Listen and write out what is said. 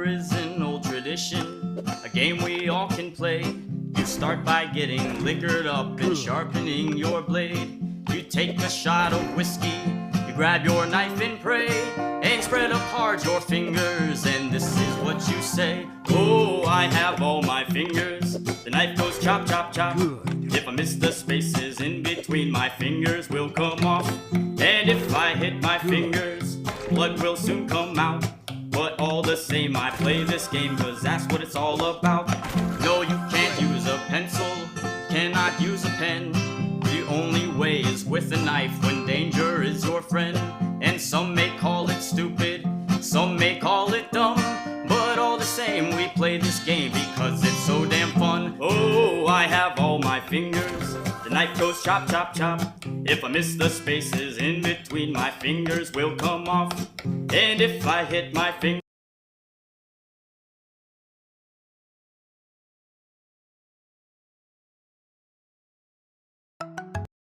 Poker is an old tradition, a game we all can play. You start by getting liquored up and sharpening your blade. You take a shot of whiskey, you grab your knife and pray, and spread apart your fingers, and this is what you say. Oh, I have all my fingers. The knife goes chop, chop, chop. If I miss the spaces in between, my fingers will come off. And if I hit my fingers, blood will soon come out. But all the same, I play this game, cause that's what it's all about. No, you can't use a pencil, cannot use a pen. The only way is with a knife when danger is your friend. And some may call it stupid, some may call it dumb, but all the same, we play this game because it's so damn fun. Oh, I have all my fingers. The knife goes chop, chop, chop. If I miss the spaces in between, my fingers will come off. And if I hit my fingers,